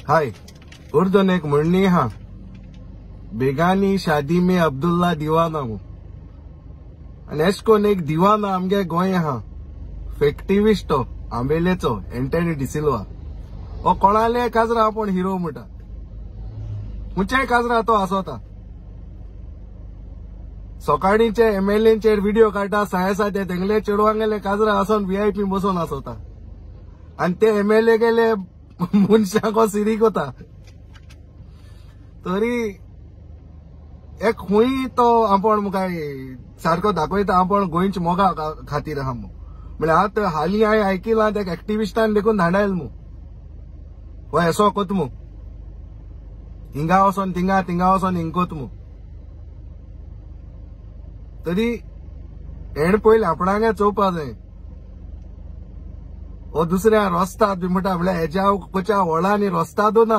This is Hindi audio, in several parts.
हाय उर्दून एक म्हणणी हा बेगानी शादी में अब्दुल्ला दीवाना हूं आणि एशकोन एक दीवाना आमगे गोंय हा फॅक्टिविस्ट तो आंबेलेचो एंटनी डिसिल्वा हो कोणाले काजरा आपण हिरो म्हणटा मुचे काजरा तो आसोता सकाळीचे एमएलएचेर व्हिडिओ काढता सायसा ते तेंगले चेडवांगेले काजरा आसोन व्हीआयपी बसून आसोता आणि ते एमएलए गेले मनशाको सिरीक होता तरी एक हुई तो आपण काय सारको दाखवता आपण गोंयच मोगा खातीर आहा म्हणजे आता हाली हांवें आयकिलां त्या एक्टिविस्टान देखून धाडायल हो एसो कोतमू हिंगा वचोन थिंगा वचोन हिंगोतमू तरी हेण पयलीं आपणागे चोवपा जाय हो दुसऱ्या रस्तात बी म्हणटा म्हळ्यार हेज्या कोच्या व्हळांनी रस्तादू ना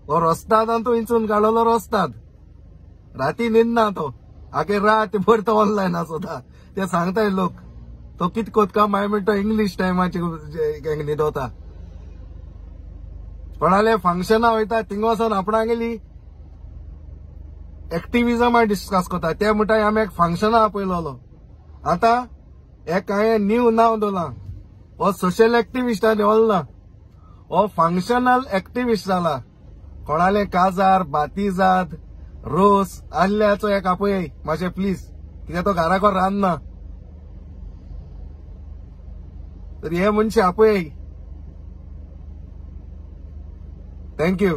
हो रस्ताद तो इंचून काडलो रस्ताद राती न्हिदना तो आगे रात भर तो ऑनलायन आसोता ते सांगताय लोक तो कित कोतका माय म्हणटा इंग्लीश टायमाचे न्हिदोता कोणाले फंक्शना वयता थिंग वचोन आपणा गेली एक्टिविजम डिस्कस करता ते म्हणटा आमी एक फंक्शना आपयलोलो आता एक हांवें न्यू नाव दवरलां हो सोशल एक्टिविस्टान देवलो ना हो फंक्शनल एक्टिविस्ट जाला कोणाले काजार बातिजाद रोस आल्ल्याचो एक आपय मातशें प्लीज कित्याक तो घराको रांदना तर हे मनशे आपय थँक्यू